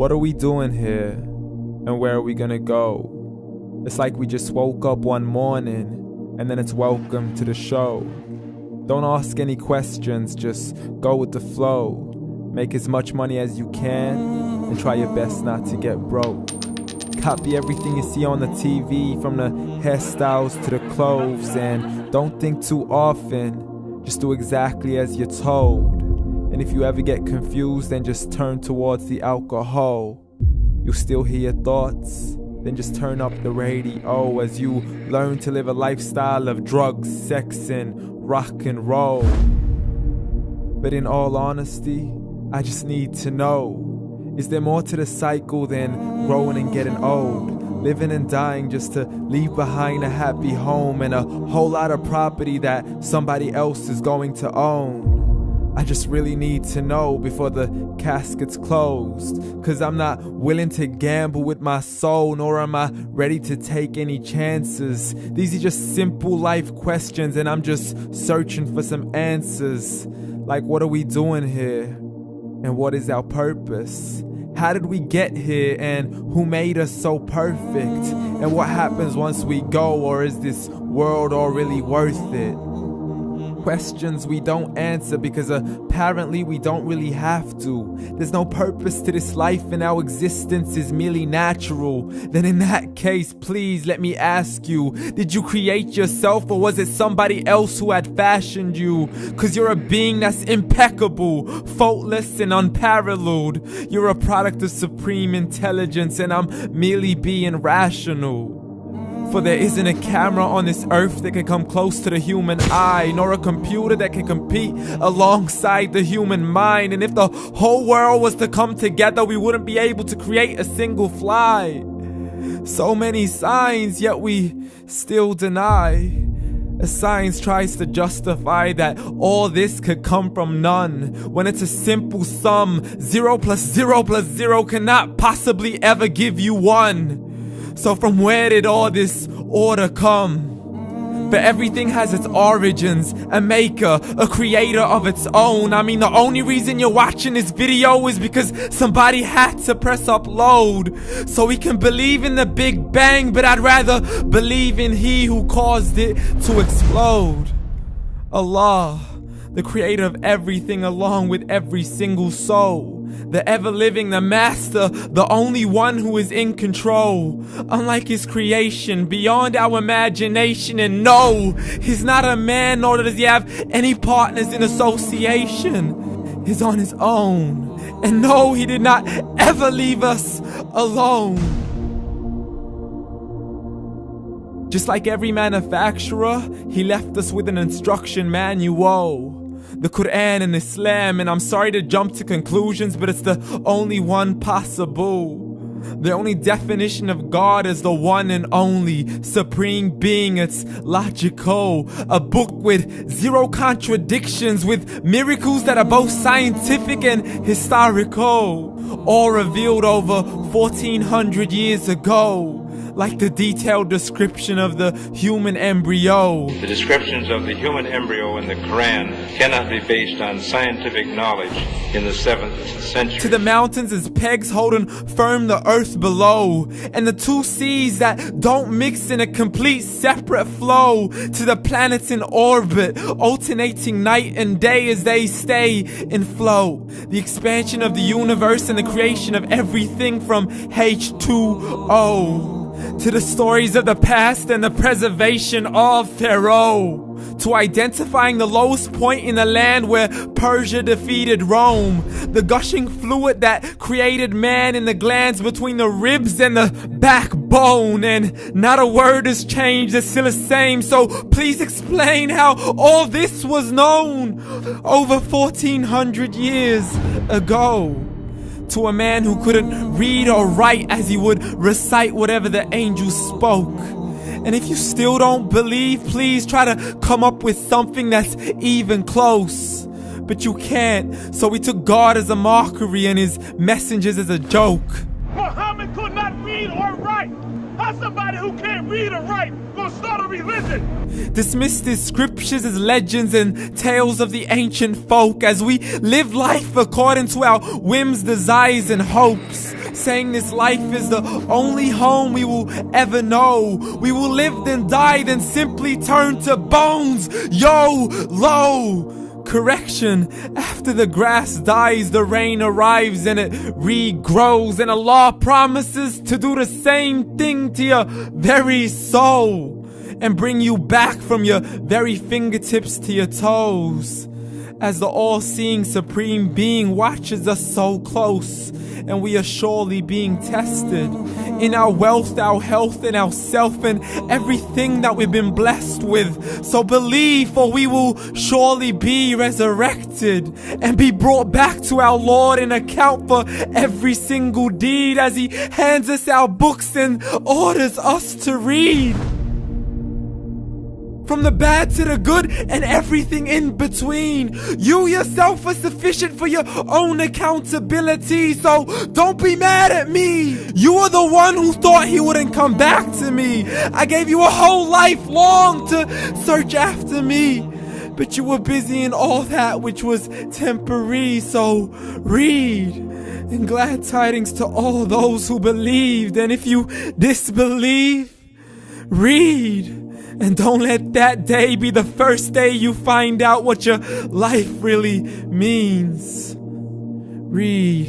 What are we doing here? And where are we gonna go? It's like we just woke up one morning and then it's welcome to the show. Don't ask any questions, just go with the flow. Make as much money as you can and try your best not to get broke. Copy everything you see on the TV, from the hairstyles to the clothes, and don't think too often, just do exactly as you're told. And if you ever get confused, then just turn towards the alcohol. You'll still hear your thoughts, then just turn up the radio as you learn to live a lifestyle of drugs, sex, and rock and roll. But in all honesty, I just need to know, is there more to the cycle than growing and getting old? Living and dying just to leave behind a happy home and a whole lot of property that somebody else is going to own. I just really need to know before the casket's closed, 'cause I'm not willing to gamble with my soul, nor am I ready to take any chances. These are just simple life questions and I'm just searching for some answers. Like, what are we doing here? And what is our purpose? How did we get here, and who made us so perfect? And what happens once we go, or is this world all really worth it? Questions we don't answer because apparently we don't really have to. There's no purpose to this life and our existence is merely natural. Then in that case, please let me ask you, did you create yourself, or was it somebody else who had fashioned you? 'Cause you're a being that's impeccable, faultless and unparalleled. You're a product of supreme intelligence and I'm merely being rational. For there isn't a camera on this earth that can come close to the human eye, nor a computer that can compete alongside the human mind. And if the whole world was to come together, we wouldn't be able to create a single fly. So many signs, yet we still deny. As science tries to justify that all this could come from none, when it's a simple sum. 0 plus 0 plus 0 cannot possibly ever give you 1. So from where did all this order come? But everything has its origins, a maker, a creator of its own. I mean, the only reason you're watching this video is because somebody had to press upload. So we can believe in the Big Bang, but I'd rather believe in He who caused it to explode. Allah, the creator of everything along with every single soul. The ever-living, the master, the only one who is in control. Unlike his creation, beyond our imagination. And no, he's not a man, nor does he have any partners in association. He's on his own. And no, he did not ever leave us alone. Just like every manufacturer, he left us with an instruction manual. The Quran and Islam, and I'm sorry to jump to conclusions, but it's the only one possible. The only definition of God is the one and only supreme being. It's logical, a book with 0 contradictions, with miracles that are both scientific and historical, all revealed over 1400 years ago. Like the detailed description of the human embryo. The descriptions of the human embryo in the Quran cannot be based on scientific knowledge in the 7th century. To the mountains as pegs holding firm the earth below, and the 2 seas that don't mix in a complete separate flow. To the planets in orbit, alternating night and day as they stay in flow. The expansion of the universe and the creation of everything from H2O. To the stories of the past and the preservation of Pharaoh. To identifying the lowest point in the land where Persia defeated Rome. The gushing fluid that created man in the glands between the ribs and the backbone. And not a word has changed, it's still the same. So please explain how all this was known over 1400 years ago. To a man who couldn't read or write as he would recite whatever the angels spoke. And if you still don't believe, please try to come up with something that's even close. But you can't, so we took God as a mockery and his messengers as a joke. Muhammad could not read or write. How somebody who can't read or write gonna start a religion? Dismissed his scriptures as legends and tales of the ancient folk as we live life according to our whims, desires, and hopes. saying this life is the only home we will ever know. We will live then die, then simply turn to bones. YOLO! Correction, after the grass dies, the rain arrives and it regrows, and Allah promises to do the same thing to your very soul and bring you back from your very fingertips to your toes, as the all-seeing supreme being watches us so close, and we are surely being tested in our wealth, our health, and our self, and everything that we've been blessed with. So believe, for we will surely be resurrected and be brought back to our Lord and account for every single deed, as He hands us our books and orders us to read. From the bad to the good and everything in between. You yourself are sufficient for your own accountability, so don't be mad at me. You are the one who thought He wouldn't come back to me. I gave you a whole life long to search after me, but you were busy in all that which was temporary. So read, and glad tidings to all those who believed. And if you disbelieve, read. And don't let that day be the first day you find out what your life really means. Read.